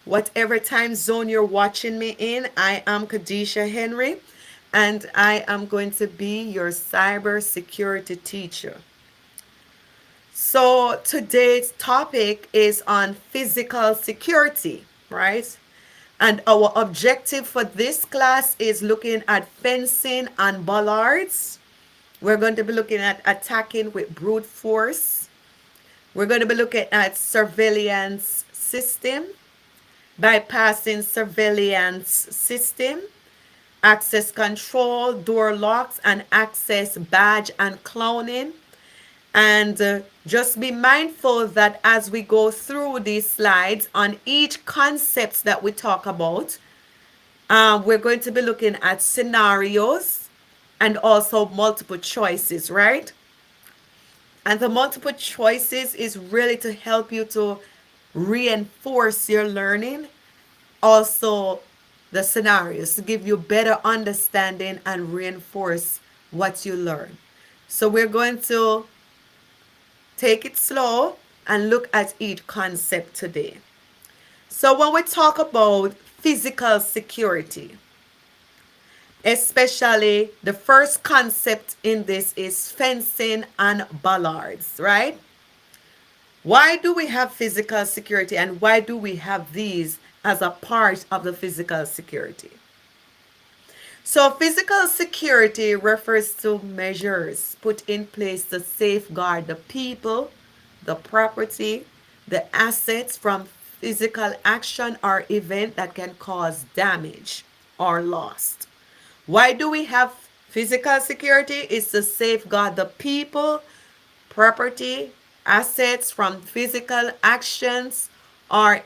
Whatever time zone you're watching me in, I am Kadisha Henry, and I am going to be your cybersecurity teacher. So today's topic is on physical security, right? And our objective for this class is looking at fencing and bollards. We're going to be looking at attacking with brute force. We're going to be looking at surveillance system, bypassing surveillance system, access control, door locks, and access badge and cloning. And just be mindful that as we go through these slides on each concept that we talk about, we're going to be looking at scenarios and also multiple choices, right? And the multiple choices is really to help you to reinforce your learning. Also, the scenarios to give you better understanding and reinforce what you learn. So we're going to take it slow and look at each concept today. So when we talk about physical security, especially the first concept in this is fencing and bollards, right? Why do we have physical security and why do we have these as a part of the physical security? So, physical security refers to measures put in place to safeguard the people, the property, the assets from physical action or event that can cause damage or loss. Why do we have physical security? It's to safeguard the people, property, assets from physical actions or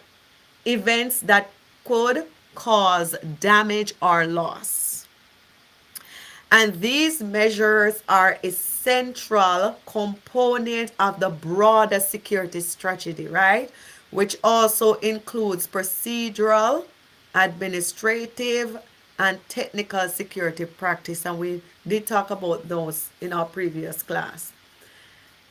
events that could cause damage or loss. And these measures are a central component of the broader security strategy, right? Which also includes procedural, administrative, and technical security practice. And we did talk about those in our previous class.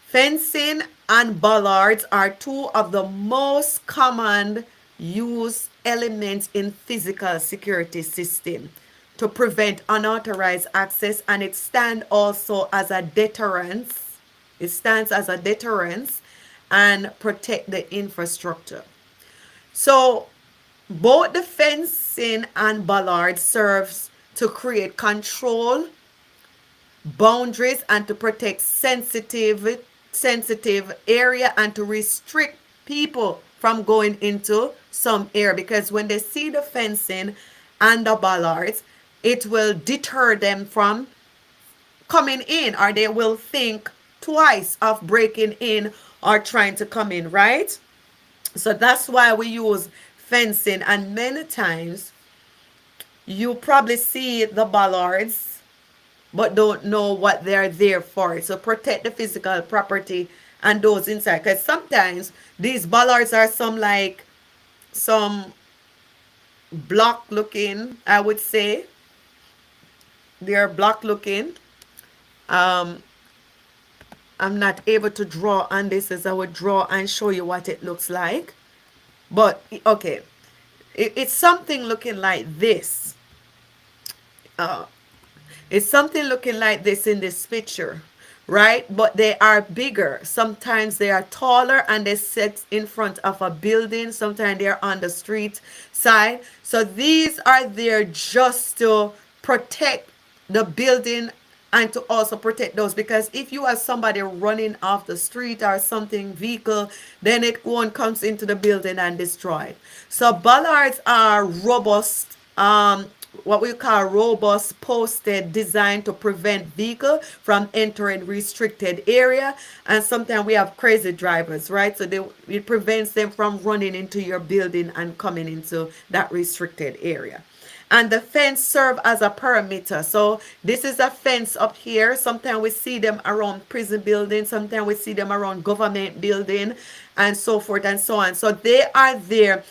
Fencing and bollards are two of the most common used elements in physical security system to prevent unauthorized access, and it stands also as a deterrence. It stands as a deterrence and protect the infrastructure. So both the fencing and bollard serves to create control, boundaries, and to protect sensitive area and to restrict people from going into some area, because when they see the fencing and the bollards, it will deter them from coming in, or they will think twice of breaking in or trying to come in, right? So that's why we use fencing, and many times you probably see the bollards but don't know what they're there for. So protect the physical property and those inside. Because sometimes these bollards are some block looking, I would say. They're block looking. Um, I'm not able to draw on this as I would draw and show you what it looks like. But okay, it's something looking like this. Uh, It's something looking like this in this picture, right? But they are bigger. Sometimes they are taller and they sit in front of a building. Sometimes they're on the street side. So these are there just to protect the building and to also protect those, because if you have somebody running off the street or something vehicle, then it one comes into the building and destroy it. So bollards are robust, what we call robust posted, designed to prevent vehicle from entering restricted area. And sometimes we have crazy drivers, right? So it prevents them from running into your building and coming into that restricted area. And the fence serve as a perimeter. So this is a fence up here. Sometimes we see them around prison buildings. Sometimes we see them around government building and so forth and so on. So they are there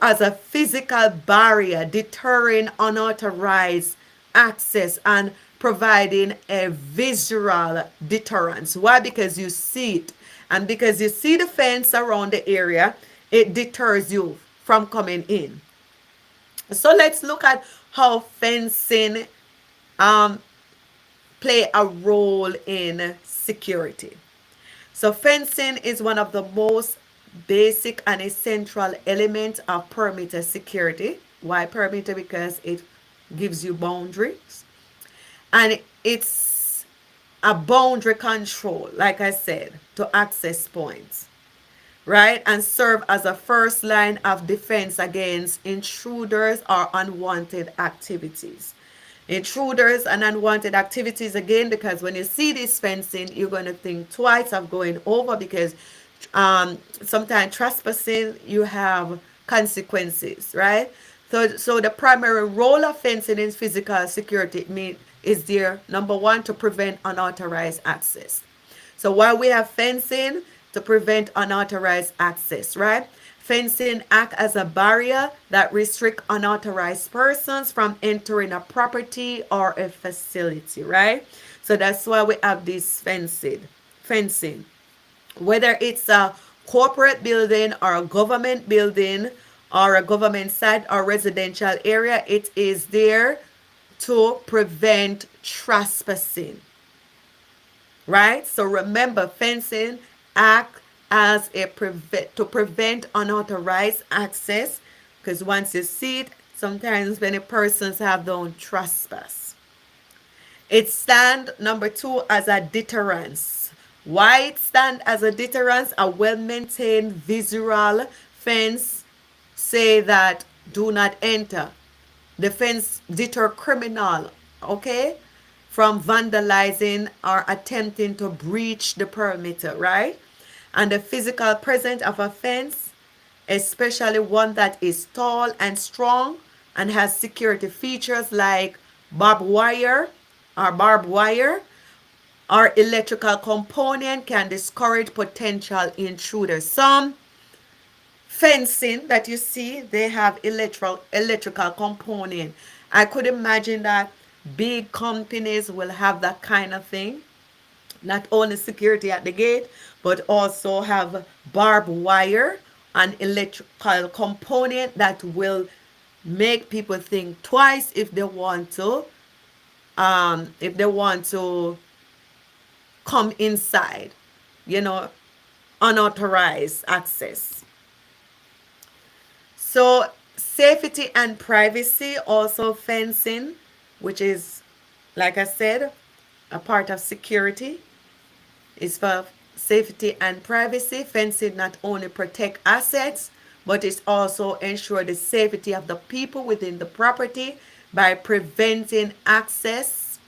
as a physical barrier, deterring unauthorized access and providing a visual deterrence. Why? Because you see it. And because you see the fence around the area, it deters you from coming in. So let's look at how fencing um, play a role in security. So fencing is one of the most basic and essential elements of perimeter security. Why perimeter? Because it gives you boundaries, and it's a boundary control, like I said, to access points, right? And serve as a first line of defense against intruders or unwanted activities. Intruders and unwanted activities, again, because when you see this fencing, you're going to think twice of going over, because sometimes trespassing, you have consequences, right? So the primary role of fencing in physical security is there, number one, to prevent unauthorized access. So while we have fencing to prevent unauthorized access, right? Fencing act as a barrier that restrict unauthorized persons from entering a property or a facility, right? So that's why we have this fencing. Whether it's a corporate building or a government building or a government site or residential area, it is there to prevent trespassing, right? So remember, fencing act as a to prevent unauthorized access, because once you see it, sometimes many persons have their own trespass. It stand, number two, as a deterrence. Why it stand as a deterrence? A well-maintained visual fence say that do not enter. The fence deter criminal, okay, from vandalizing or attempting to breach the perimeter, right? And the physical presence of a fence, especially one that is tall and strong and has security features like barbed wire or electrical component, can discourage potential intruders. Some fencing that you see, they have electrical component. I could imagine that big companies will have that kind of thing, not only security at the gate, but also have barbed wire and electrical component that will make people think twice if they want to come inside, you know, unauthorized access. So safety and privacy, also fencing, which is, like I said, a part of security, is for safety and privacy. Fencing not only protect assets, but it also ensure the safety of the people within the property by preventing access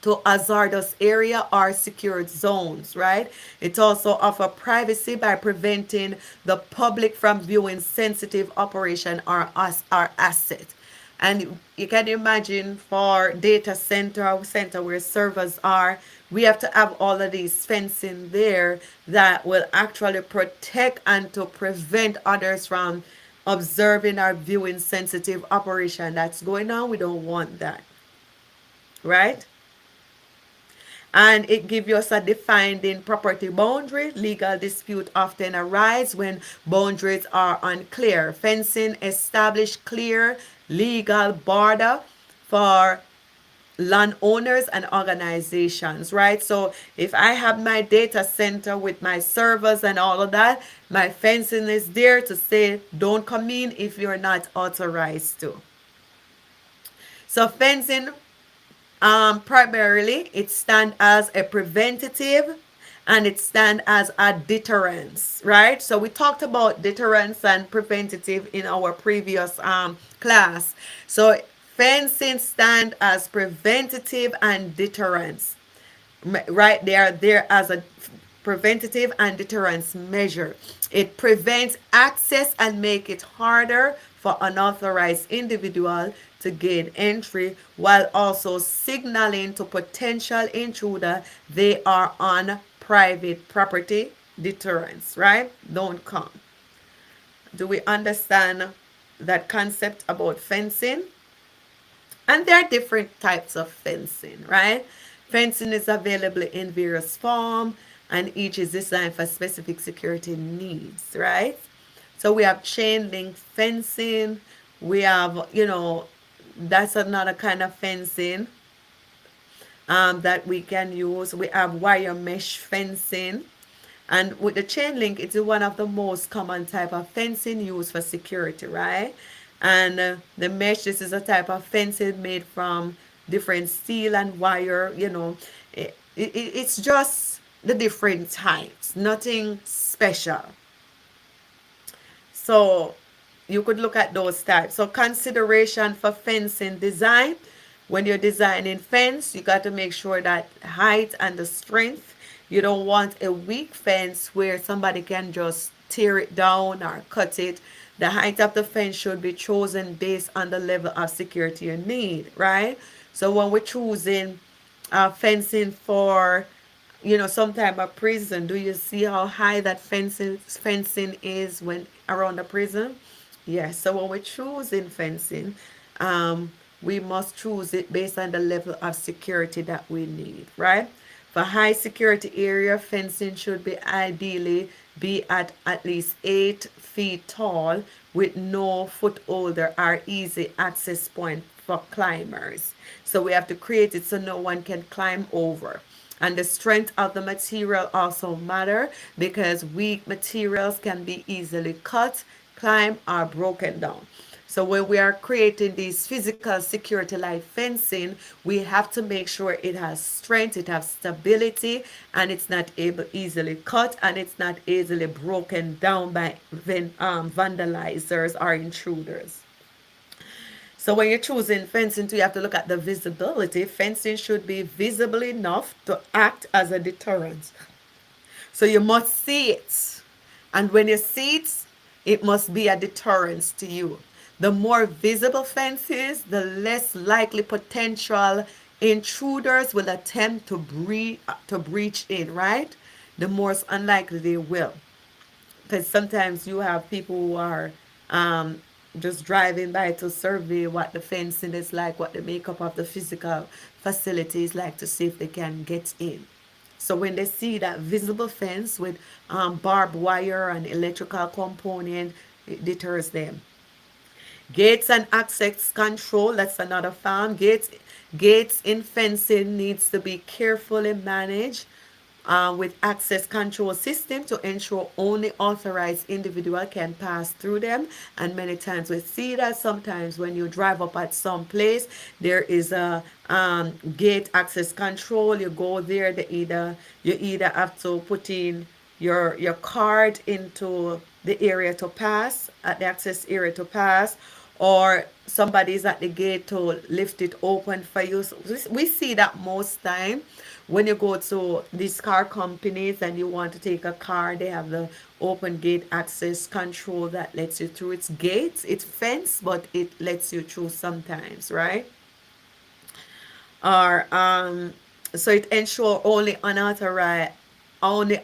to hazardous area or secured zones, right? It also offers privacy by preventing the public from viewing sensitive operation or asset. And you can imagine for data center where servers are, we have to have all of these fencing there that will actually protect and to prevent others from observing or viewing sensitive operation that's going on. We don't want that, right? And it gives us a defining property boundary. Legal dispute often arise when boundaries are unclear. Fencing establish clear legal border for landowners and organizations, right? So if I have my data center with my servers and all of that, my fencing is there to say don't come in if you're not authorized to. So fencing, primarily, it stands as a preventative and it stands as a deterrence, right? So we talked about deterrence and preventative in our previous class. So fencing stands as preventative and deterrence, right? They are there as a preventative and deterrence measure. It prevents access and make it harder for unauthorized individual to gain entry, while also signaling to potential intruder they are on private property. Deterrence, right? Don't come. Do we understand that concept about fencing? And there are different types of fencing, right? Fencing is available in various forms and each is designed for specific security needs, right? So we have chain link fencing. We have, that's another kind of fencing that we can use. We have wire mesh fencing. And with the chain link, it's one of the most common type of fencing used for security, right? And the mesh, this is a type of fencing made from different steel and wire. It's just the different types, nothing special. So you could look at those types. So consideration for fencing design. When you're designing fence, you got to make sure that height and the strength. You don't want a weak fence where somebody can just tear it down or cut it. The height of the fence should be chosen based on the level of security you need, right? So when we're choosing fencing for some type of prison, do you see how high that fencing is when around the prison? Yes. So when we're choosing fencing, we must choose it based on the level of security that we need, right? For high security area, fencing should be ideally be at least 8 feet tall with no footholder or easy access point for climbers. So we have to create it so no one can climb over. And the strength of the material also matter, because weak materials can be easily cut, climbed, or broken down. So when we are creating these physical security like fencing, we have to make sure it has strength, it has stability, and it's not able easily cut, and it's not easily broken down by vandalizers or intruders. So when you're choosing fencing, you have to look at the visibility. Fencing should be visible enough to act as a deterrent. So you must see it. And when you see it, it must be a deterrence to you. The more visible fence is, the less likely potential intruders will attempt to breach in, right? The more unlikely they will. Because sometimes you have people who are just driving by to survey what the fencing is like, what the makeup of the physical facility is like, to see if they can get in. So when they see that visible fence with barbed wire and electrical component, it deters them. Gates and access control, that's another farm. Gates in fencing needs to be carefully managed with access control system to ensure only authorized individual can pass through them. And many times we see that sometimes when you drive up at some place, there is a gate access control. You go there, you either have to put in your card into the area to pass, at the access area to pass, or somebody's at the gate to lift it open for you. So we see that most time when you go to these car companies and you want to take a car, they have the open gate access control that lets you through. It's gates, it's fence, but it lets you through sometimes, right? Or so it ensures only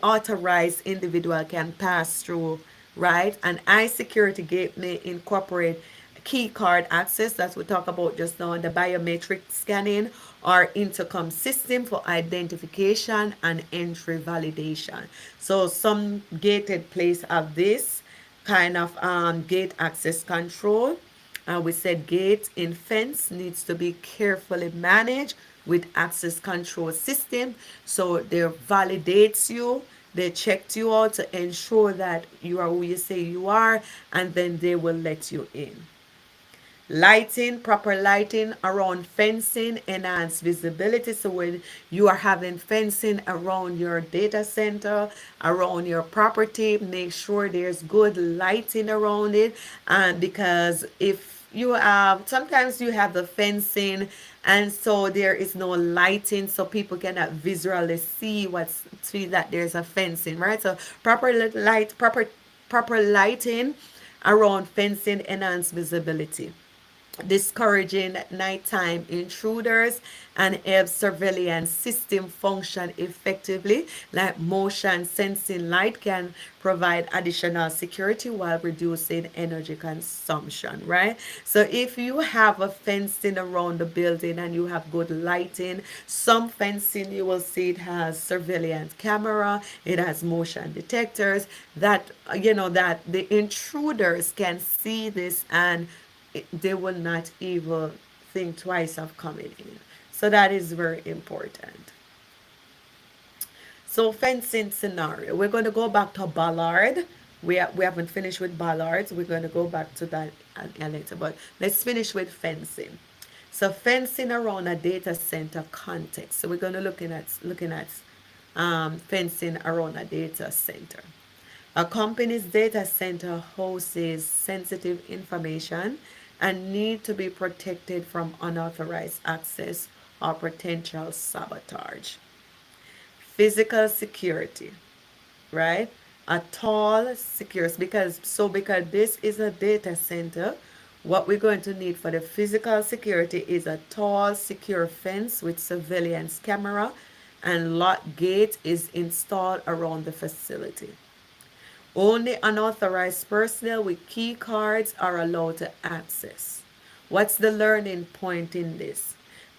authorized individual can pass through, right? An iSecurity gate may incorporate key card access that we talk about just now, the biometric scanning, or intercom system for identification and entry validation. So some gated place have this kind of gate access control. We said gate in fence needs to be carefully managed with access control system. So they validates you, they checked you out to ensure that you are who you say you are, and then they will let you in. Lighting, proper lighting around fencing enhance visibility. So when you are having fencing around your data center, around your property, make sure there's good lighting around it. And because if you have, sometimes you have the fencing and so there is no lighting, so people cannot visually see that there's a fencing, right? So proper lighting around fencing enhance visibility. discouraging nighttime intruders, and help surveillance system function effectively. Like motion sensing light can provide additional security while reducing energy consumption, right? So if you have a fencing around the building and you have good lighting, some fencing you will see it has surveillance camera, it has motion detectors that that the intruders can see this, and they will not even think twice of coming in. So that is very important. So fencing scenario, we're going to go back to Ballard. We haven't finished with Ballards. We're going to go back to that later, but let's finish with fencing. So fencing around a data center context. So we're going to looking at fencing around a data center. A company's data center hosts sensitive information and need to be protected from unauthorized access or potential sabotage. Physical security, right? A tall, secure, because this is a data center, what we're going to need for the physical security is a tall, secure fence with surveillance camera and lock gate is installed around the facility. Only unauthorized personnel with key cards are allowed to access. What's the learning point in this?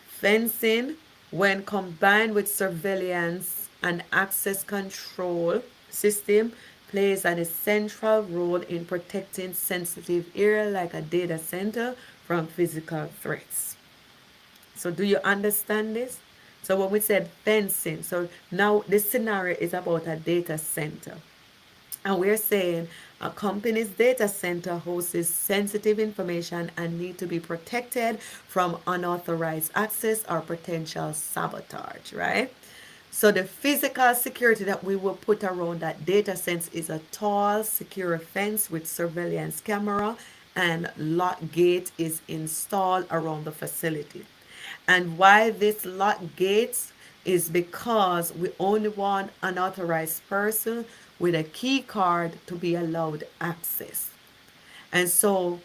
Fencing, when combined with surveillance and access control system, plays an essential role in protecting sensitive areas like a data center from physical threats. So do you understand this? So when we said fencing, so now this scenario is about a data center. And we're saying a company's data center hosts sensitive information and need to be protected from unauthorized access or potential sabotage, right? So the physical security that we will put around that data center is a tall, secure fence with surveillance camera and lock gate is installed around the facility. And why this lock gates is because we only want an authorized person with a key card to be allowed access. And so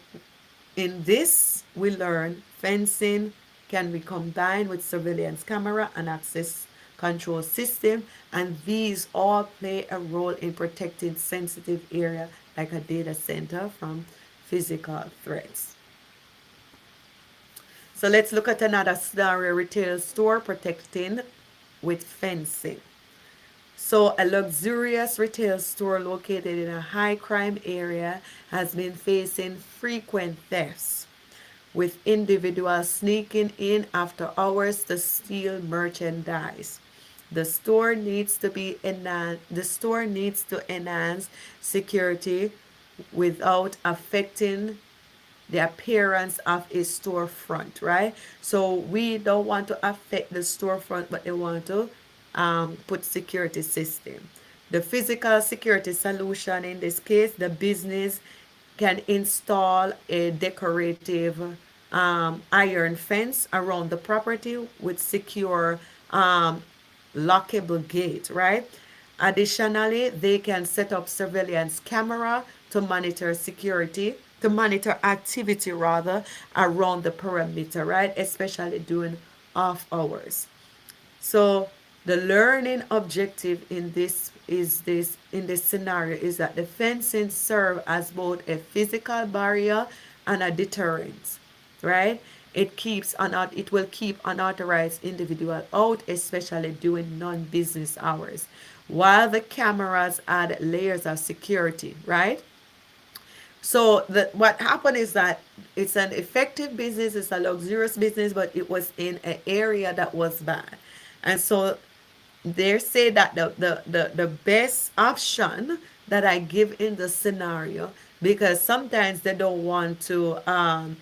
in this, we learn fencing can be combined with surveillance camera and access control system, and these all play a role in protecting sensitive area like a data center from physical threats. So let's look at another scenario: retail store protecting with fencing. So a luxurious retail store located in a high crime area has been facing frequent thefts, with individuals sneaking in after hours to steal merchandise. The store needs to enhance security without affecting the appearance of a storefront, right? So we don't want to affect the storefront, but they want to put security system. The physical security solution in this case, the business can install a decorative iron fence around the property with secure lockable gate, right? Additionally, they can set up surveillance camera to monitor activity rather around the perimeter, right? Especially during off hours. So the learning objective in this scenario is that the fencing serve as both a physical barrier and a deterrent, right? It will keep unauthorized individual out, especially during non-business hours, while the cameras add layers of security, right? So what happened is that it's an effective business, it's a luxurious business, but it was in an area that was bad. And so they say that the best option that I give in the scenario, because sometimes they don't want to have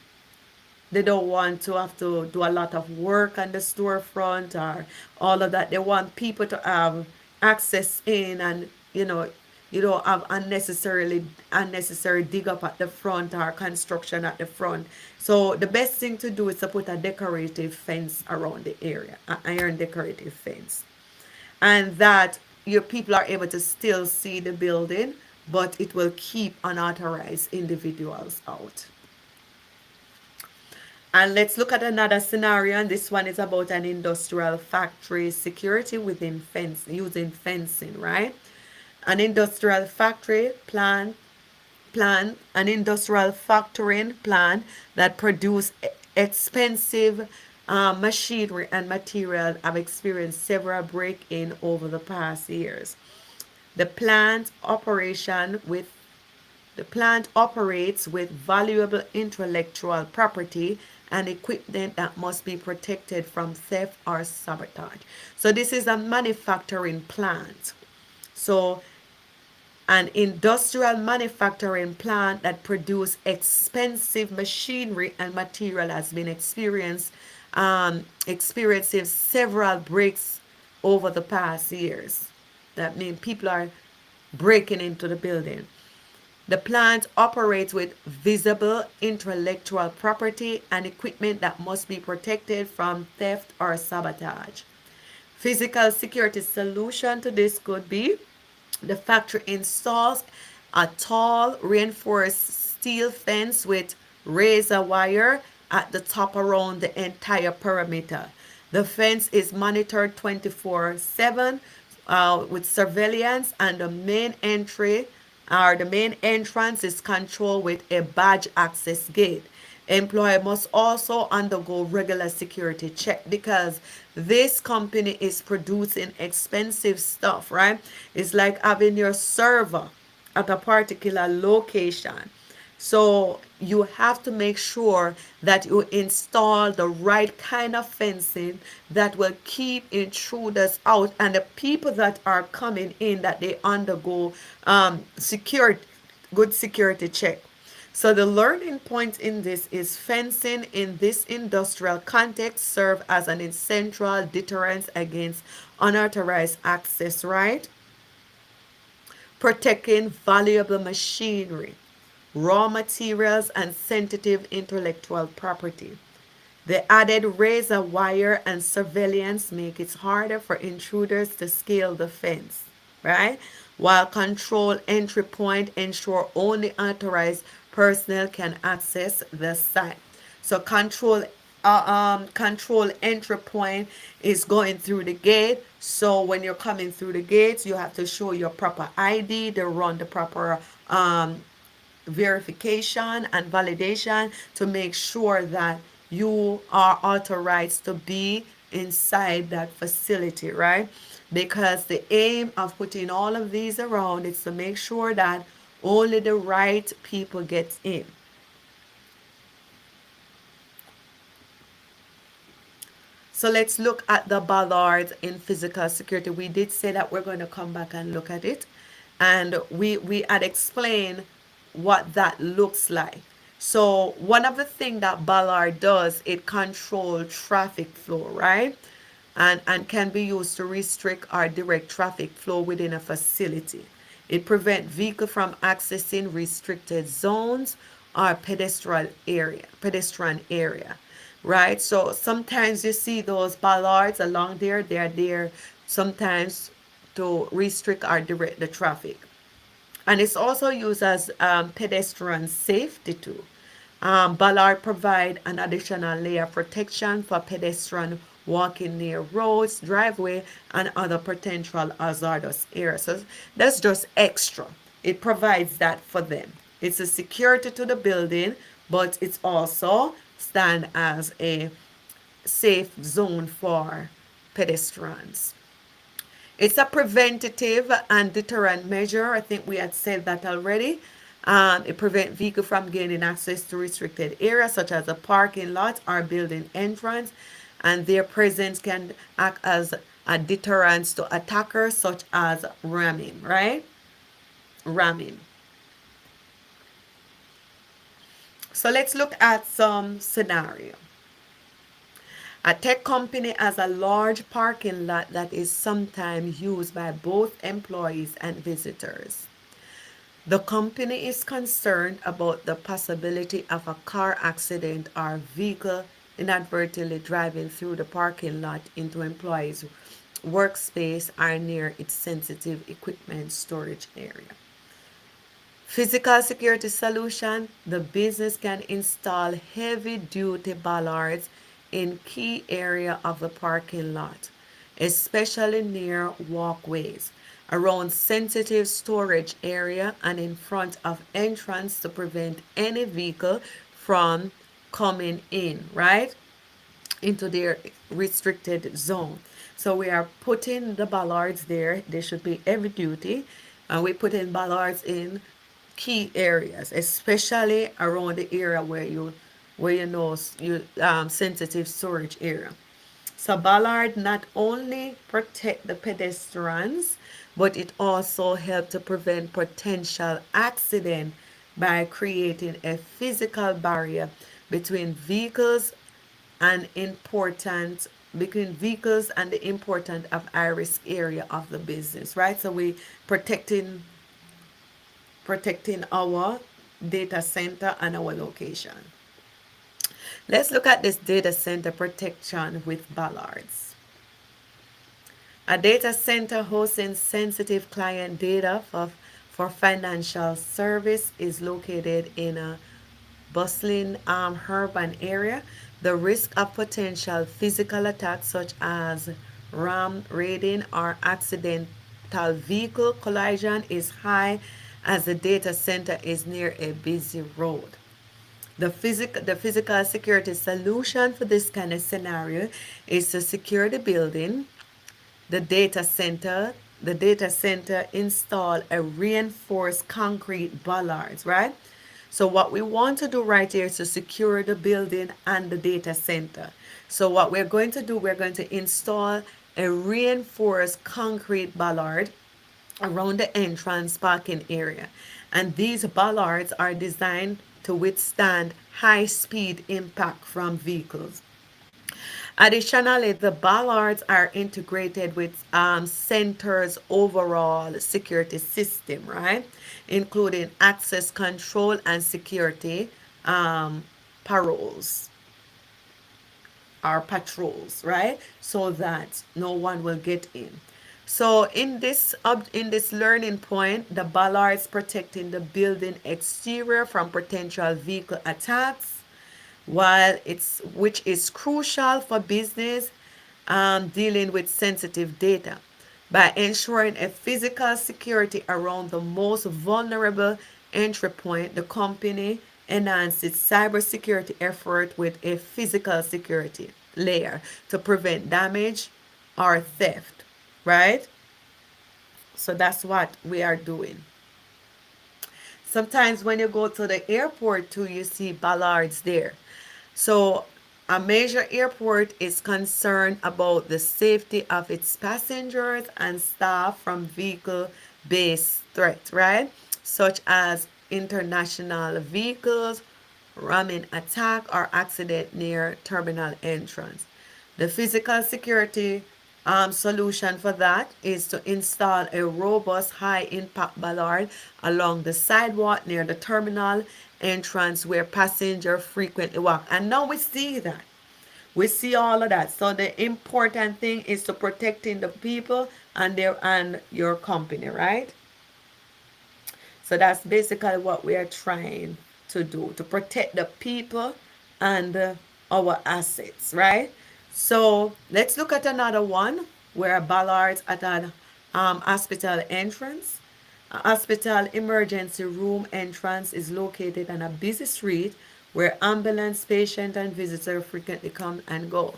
to do a lot of work on the storefront or all of that. They want people to have access in, and you don't have unnecessary dig up at the front or construction at the front. So the best thing to do is to put a decorative fence around the area, an iron decorative fence, and that your people are able to still see the building, but it will keep unauthorized individuals out. And let's look at another scenario, and this one is about an industrial factory security within fence using fencing, right? An industrial factory an industrial factoring plant that produce expensive machinery and material have experienced several break-in over the past years. The plant operation with the plant operates with valuable intellectual property and equipment that must be protected from theft or sabotage. So this is a manufacturing plant. So an industrial manufacturing plant that produce expensive machinery and material has been experiencing several breaks over the past years. That means people are breaking into the building. The plant operates with visible intellectual property and equipment that must be protected from theft or sabotage. Physical security solution to this could be the factory installs a tall reinforced steel fence with razor wire at the top around the entire perimeter. The fence is monitored 24/7 with surveillance, and the main entrance is controlled with a badge access gate. Employer must also undergo regular security check because this company is producing expensive stuff, right? It's like having your server at a particular location. So you have to make sure that you install the right kind of fencing that will keep intruders out, and the people that are coming in, that they undergo security, good security check. So the learning point in this is fencing in this industrial context serve as an essential deterrence against unauthorized access, right? Protecting valuable machinery, raw materials, and sensitive intellectual property. The added razor wire and surveillance make it harder for intruders to scale the fence, right? While control entry point ensure only authorized personnel can access the site. So control entry point is going through the gate. So when you're coming through the gates, you have to show your proper ID, to run the proper verification and validation to make sure that you are authorized to be inside that facility, right? Because the aim of putting all of these around is to make sure that only the right people get in. So let's look at the bollards in physical security. We did say that we're going to come back and look at it. And we had explained what that looks like. So one of the things that bollard does, it controls traffic flow, right? And can be used to restrict or direct traffic flow within a facility. It prevents vehicles from accessing restricted zones or pedestrian area, right? So sometimes you see those bollards along there. They're there sometimes to restrict or direct the traffic. And it's also used as pedestrian safety too. Bollard provide an additional layer of protection for pedestrians walking near roads, driveway, and other potential hazardous areas. So that's just extra. It provides that for them. It's a security to the building, but it's also stand as a safe zone for pedestrians. It's a preventative and deterrent measure. I think we had said that already. It prevents vehicles from gaining access to restricted areas such as a parking lot or building entrance, and their presence can act as a deterrent to attackers such as ramming, right? Ramming. So let's look at some scenario. A tech company has a large parking lot that is sometimes used by both employees and visitors. The company is concerned about the possibility of a car accident or vehicle inadvertently driving through the parking lot into employees' workspace or near its sensitive equipment storage area. Physical security solution, the business can install heavy duty bollards in key area of the parking lot, especially near walkways, around sensitive storage area and in front of entrance to prevent any vehicle from coming in, right? Into their restricted zone. So we are putting the bollards there. They should be heavy duty. And we put in bollards in key areas, especially around the area where you know you sensitive storage area. So bollard not only protect the pedestrians, but it also help to prevent potential accident by creating a physical barrier between vehicles and important between vehicles and the important of high risk area of the business, right? So we protecting our data center and our location. Let's look at this data center protection with bollards. A data center hosting sensitive client data for financial service is located in a bustling urban area. The risk of potential physical attacks such as ram raiding or accidental vehicle collision is high as the data center is near a busy road. The physical security solution for this kind of scenario is to secure the building, the data center. The data center install a reinforced concrete bollards, right? So what we want to do right here is to secure the building and the data center. So what we're going to do, we're going to install a reinforced concrete bollard around the entrance parking area. And these bollards are designed to withstand high speed impact from vehicles. Additionally, the bollards are integrated with center's overall security system, right? Including access control and security paroles or patrols, right? So that no one will get in. So in this learning point, the bollards protecting the building exterior from potential vehicle attacks, while it's which is crucial for business dealing with sensitive data by ensuring a physical security around the most vulnerable entry point. The company enhanced its cybersecurity effort with a physical security layer to prevent damage or theft, right? So that's what we are doing. Sometimes when you go to the airport too, you see bollards there. So a major airport is concerned about the safety of its passengers and staff from vehicle-based threats, right? Such as international vehicles, ramming attack, or accident near terminal entrance. The physical security solution for that is to install a robust high impact bollard along the sidewalk near the terminal entrance where passengers frequently walk. And now we see that. We see all of that. So the important thing is to protecting the people and your company, right? So that's basically what we are trying to do, to protect the people and our assets, right? So let's look at another one where bollards at an hospital entrance. A hospital emergency room entrance is located on a busy street where ambulance, patient, and visitor frequently come and go.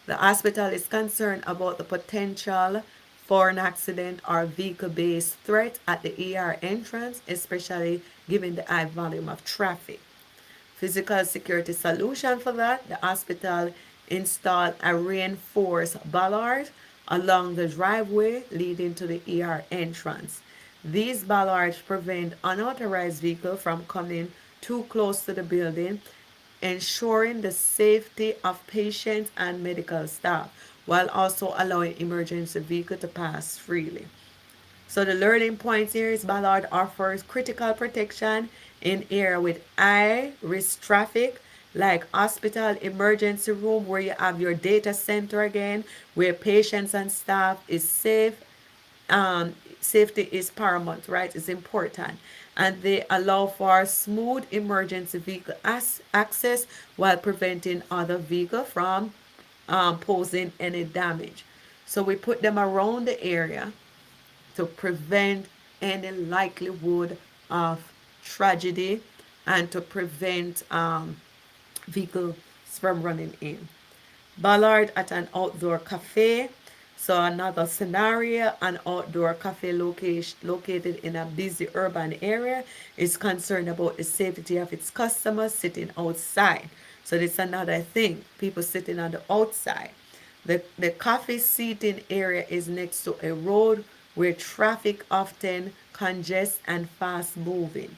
The hospital is concerned about the potential for an accident or vehicle-based threat at the ER entrance, especially given the high volume of traffic. Physical security solution for that, the hospital installed a reinforced bollard along the driveway leading to the ER entrance. These bollards prevent unauthorized vehicles from coming too close to the building, ensuring the safety of patients and medical staff, while also allowing emergency vehicles to pass freely. So the learning point here is Ballard offers critical protection in area with high risk traffic like hospital emergency room where you have your data center again, where patients and staff is safe. Safety is paramount, right? It's important. and they allow for smooth emergency vehicle access while preventing other vehicles from posing any damage. So we put them around the area to prevent any likelihood of tragedy and to prevent vehicles from running in. Ballard at an outdoor cafe. So another scenario, an outdoor cafe located in a busy urban area is concerned about the safety of its customers sitting outside. So this is another thing, people sitting on the outside. The coffee seating area is next to a road where traffic often congests and fast moving.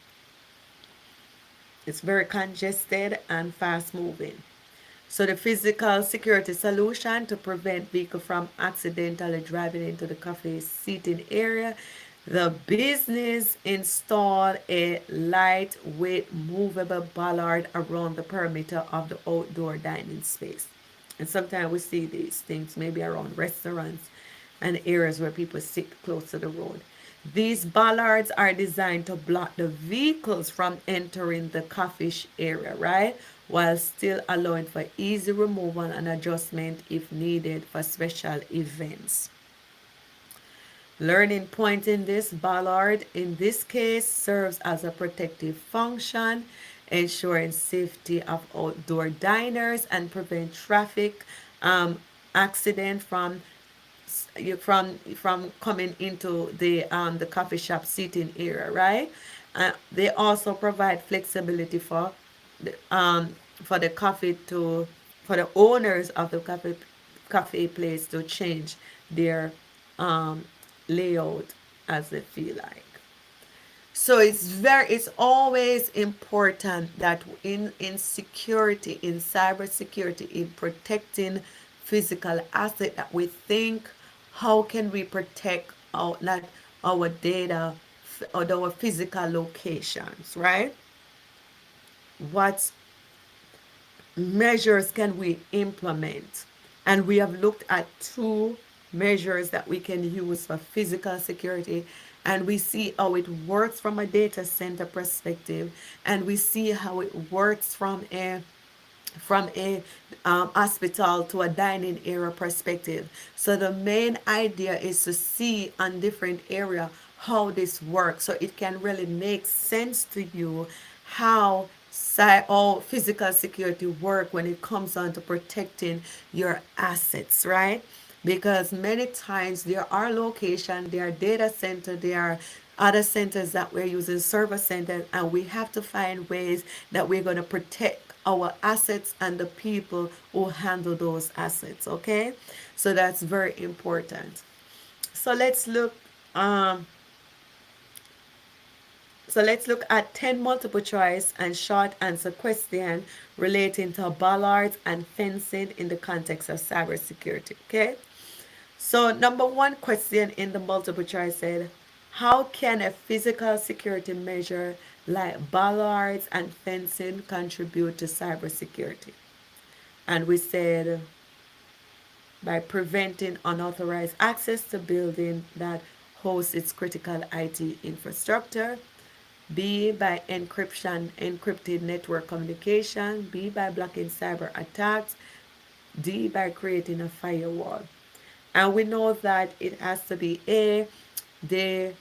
It's very congested and fast moving. So the physical security solution to prevent vehicle from accidentally driving into the cafe seating area, the business installed a lightweight movable bollard around the perimeter of the outdoor dining space. And sometimes we see these things maybe around restaurants and areas where people sit close to the road. These bollards are designed to block the vehicles from entering the coffee area, right? While still allowing for easy removal and adjustment if needed for special events. Learning point in this bollard, in this case, serves as a protective function, ensuring safety of outdoor diners and prevent traffic accident from coming into the coffee shop seating area, right? They also provide flexibility for the coffee to for the owners of the cafe place to change their um, layout as they feel like. So it's always important that in security, in cybersecurity, in protecting physical asset, that we think, how can we protect our not our data or our physical locations, right? What measures can we implement? And we have looked at two measures that we can use for physical security, and we see how it works from a data center perspective, and we see how it works from a hospital to a dining area perspective. So the main idea is to see on different area how this works, so it can really make sense to you how how physical security work when it comes on to protecting your assets, right? Because many times there are locations, there are data centers, there are other centers that we're using, server centers, and we have to find ways that we're going to protect our assets and the people who handle those assets, okay? So that's very important. So let's look um, so let's look at 10 multiple choice and short answer question relating to bollards and fencing in the context of cybersecurity. Okay. So number one question in the multiple choice said, how can a physical security measure like bollards and fencing contribute to cybersecurity? And we said by preventing unauthorized access to building that hosts its critical IT infrastructure. B, by encrypted network communication. B, by blocking cyber attacks. D, by creating a firewall. And we know that it has to be A, they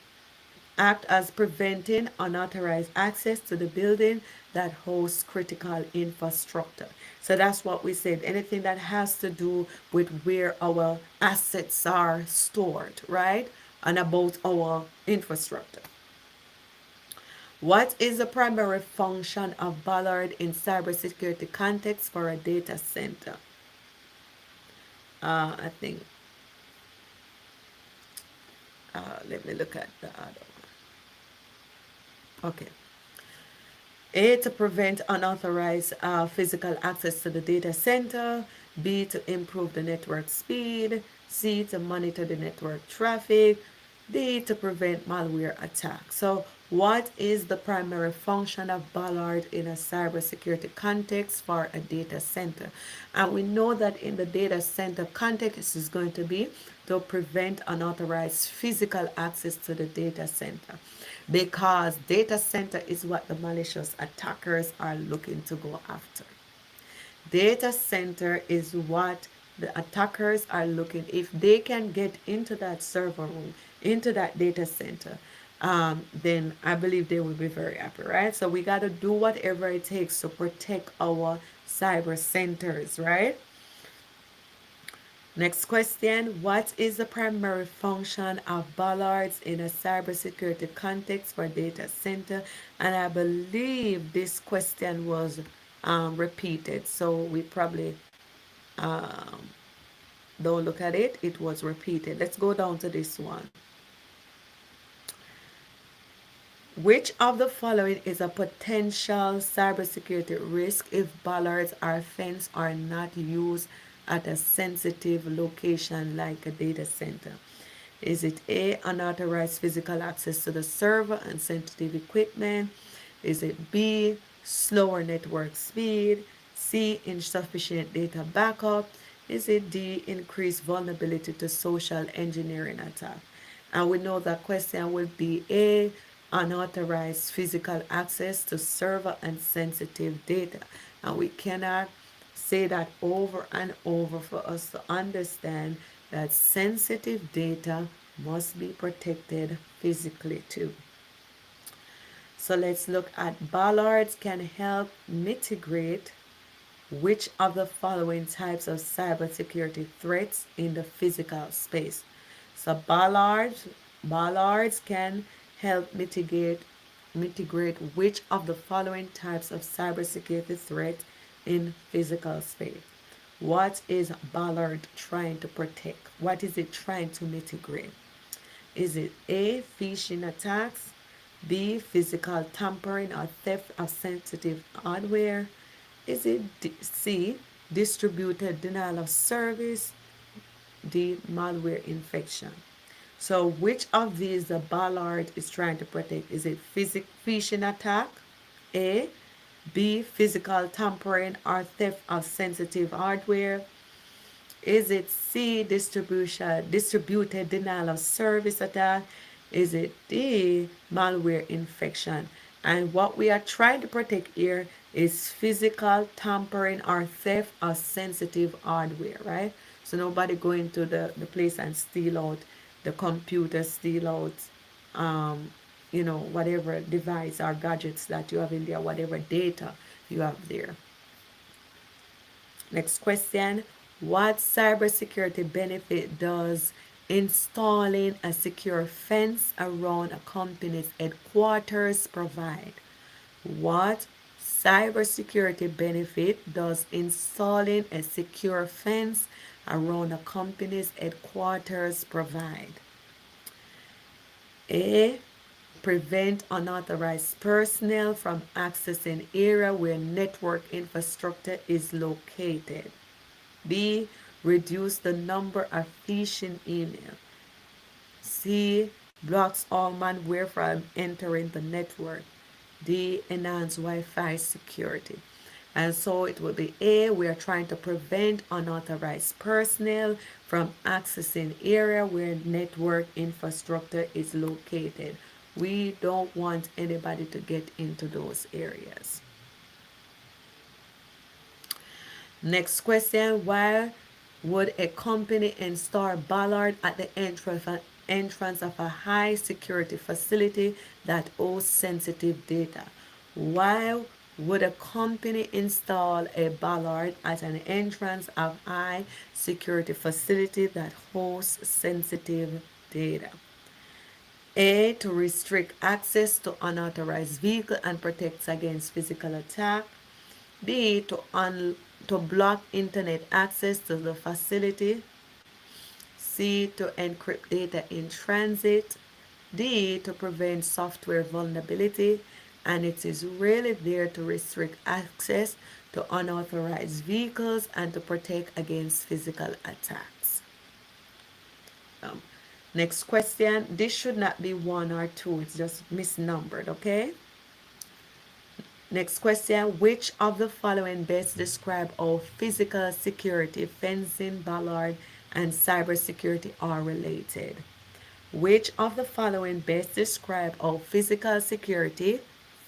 act as preventing unauthorized access to the building that hosts critical infrastructure. So that's what we said. Anything that has to do with where our assets are stored, right? And about our infrastructure. What is the primary function of Ballard in cybersecurity context for a data center? I think, let me look at the other one. Okay. A, to prevent unauthorized physical access to the data center. B, to improve the network speed. C, to monitor the network traffic. D, to prevent malware attacks. So what is the primary function of Ballard in a cybersecurity context for a data center? And we know that in the data center context is going to be to prevent unauthorized physical access to the data center, because data center is what the malicious attackers are looking to go after. Data center is what the attackers are looking. If they can get into that server room, into that data center, then I believe they will be very happy, right? So we got to do whatever it takes to protect our cyber centers, right? Next question. What is the primary function of bollards in a cybersecurity context for data center? And I believe this question was repeated, so we probably um, don't look at it. It was repeated. Let's go down to this one. Which of the following is a potential cybersecurity risk if bollards or fence are not used at a sensitive location like a data center? Is it A, unauthorized physical access to the server and sensitive equipment? Is it B, slower network speed? C, insufficient data backup? Is it D, increased vulnerability to social engineering attack? And we know that question will be A, unauthorized physical access to server and sensitive data. And we cannot say that over and over for us to understand that sensitive data must be protected physically too. So let's look at bollards can help mitigate which of the following types of cybersecurity threats in the physical space. So bollards can help mitigate which of the following types of cybersecurity threats in physical space. What is bollard trying to protect? What is it trying to mitigate? Is it A, phishing attacks, B, physical tampering or theft of sensitive hardware? Is it C, distributed denial of service, D, malware infection? So which of these the bollard is trying to protect? Is it phishing attack, A, B, physical tampering or theft of sensitive hardware? Is it C, distributed denial of service attack? Is it D, malware infection? And what we are trying to protect here is physical tampering or theft of sensitive hardware, right? So nobody go into the place and steal out the computer, steal out whatever device or gadgets that you have in there, whatever data you have there. Next question. What cybersecurity benefit does installing a secure fence around a company's headquarters provide? What cybersecurity benefit does installing a secure fence around a company's headquarters provide? A, prevent unauthorized personnel from accessing area where network infrastructure is located. B, reduce the number of phishing emails. C, blocks all malware from entering the network. D, enhance Wi-Fi security. And so it will be A, we are trying to prevent unauthorized personnel from accessing area where network infrastructure is located. We don't want anybody to get into those areas. Next question. Why would a company install bollard at the entrance of a high security facility that hosts sensitive data? Why would a company install a bollard at an entrance of high security facility that hosts sensitive data? A, to restrict access to unauthorized vehicle and protects against physical attack. B, to block internet access to the facility. C, to encrypt data in transit. D, to prevent software vulnerability. And it is really there to restrict access to unauthorized vehicles and to protect against physical attacks. Next question. This should not be 1 or 2. It's just misnumbered, okay? Next question. Which of the following best describe how physical security, fencing, bollard, and cybersecurity are related. Which of the following best describe how physical security,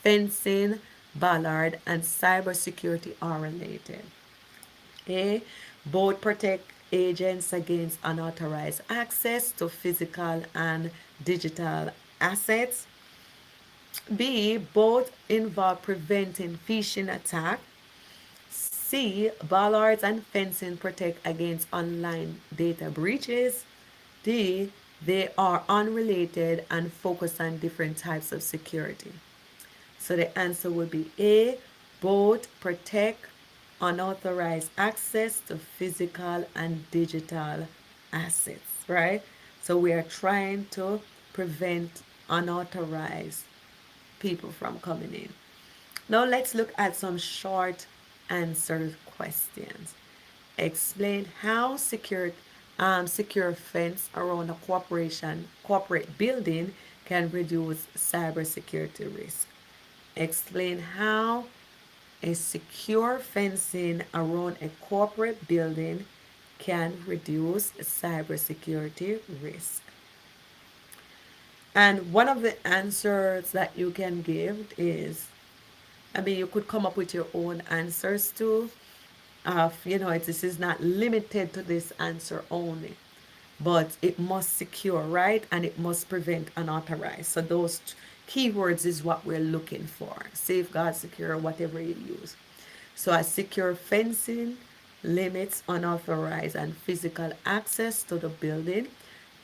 fencing, ballard, and cybersecurity are related? A. Both protect agents against unauthorized access to physical and digital assets. B. Both involve preventing phishing attack. C. Bollards and fencing protect against online data breaches. D. They are unrelated and focus on different types of security. So the answer would be A. Both protect unauthorized access to physical and digital assets, right? So we are trying to prevent unauthorized people from coming in. Now let's look at some short answer questions. Explain how secure fence around a corporate building can reduce cybersecurity risk. Explain how a secure fencing around a corporate building can reduce cybersecurity risk. And one of the answers that you can give is, I mean, you could come up with your own answers too. This is not limited to this answer only, but it must secure, right? And it must prevent unauthorized. So those keywords is what we're looking for. Safeguard, secure, whatever you use. So a secure fencing limits unauthorized and physical access to the building,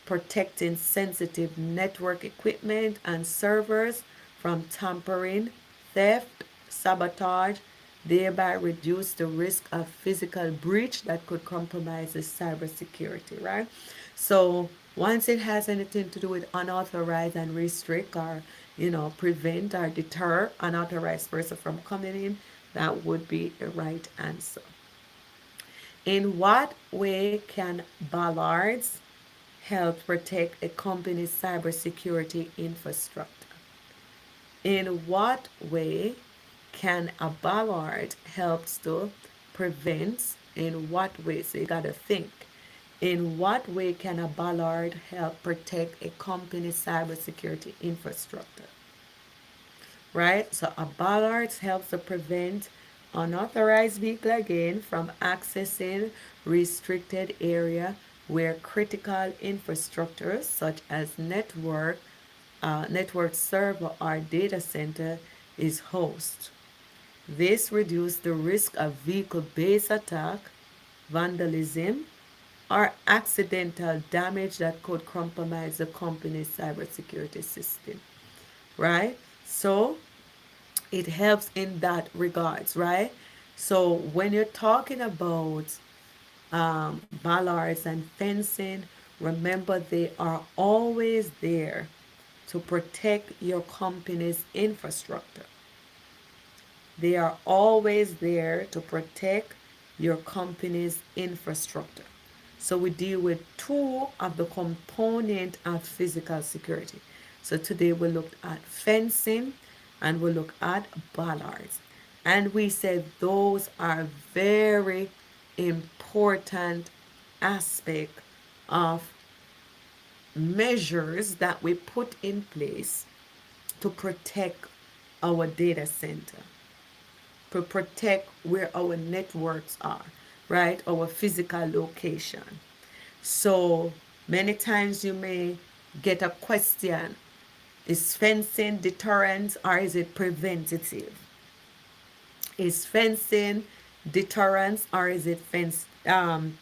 protecting sensitive network equipment and servers from tampering, theft, sabotage, thereby reduce the risk of physical breach that could compromise the cybersecurity, right? So once it has anything to do with unauthorized and restrict or, prevent or deter unauthorized person from coming in, that would be the right answer. In what way can bollards help protect a company's cybersecurity infrastructure? In what way can a ballard help to prevent? In what way? So you got to think. In what way can a ballard help protect a company's cybersecurity infrastructure? Right? So a ballard helps to prevent unauthorized vehicle again from accessing restricted area where critical infrastructure such as network server or data center is host. This reduces the risk of vehicle-based attack, vandalism, or accidental damage that could compromise the company's cybersecurity system, right? So it helps in that regards, right? So when you're talking about bollards and fencing, remember they are always there to protect your company's infrastructure. They are always there to protect your company's infrastructure. So we deal with two of the component of physical security. So today we looked at fencing and we look at bollards. And we said those are very important aspect of measures that we put in place to protect our data center, to protect where our networks are, right? Our physical location. So many times you may get a question, is fencing deterrent or is it preventative? Is fencing deterrence or is it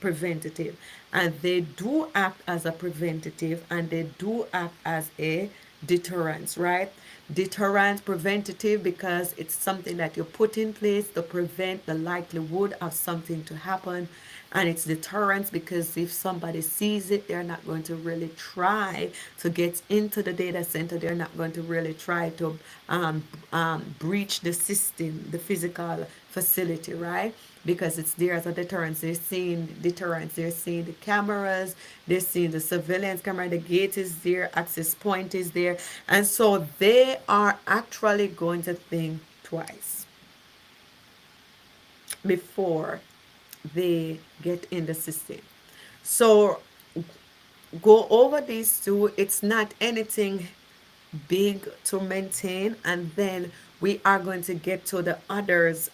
preventative? And they do act as a preventative and they do act as a deterrence, right? Deterrent, preventative, because it's something that you put in place to prevent the likelihood of something to happen. And it's deterrence because if somebody sees it, they're not going to really try to get into the data center. They're not going to really try to breach the system, the physical facility, right? Because it's there as a deterrence. They're seeing deterrence. They're seeing the cameras. They're seeing the surveillance camera. The gate is there. Access point is there. And so they are actually going to think twice before they get in the system. So go over these two. It's not anything big to maintain, and then we are going to get to the others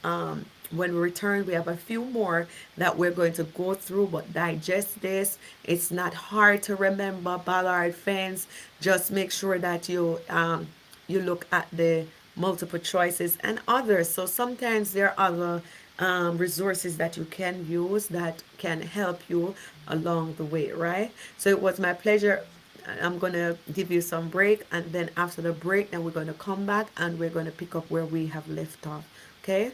when we return. We have a few more that we're going to go through, but digest this. It's not hard to remember, Ballard fans. Just make sure that you look at the multiple choices and others. So sometimes there are other resources that you can use that can help you along the way, right? So it was my pleasure. I'm going to give you some break, and then after the break, then we're going to come back and we're going to pick up where we have left off. Okay?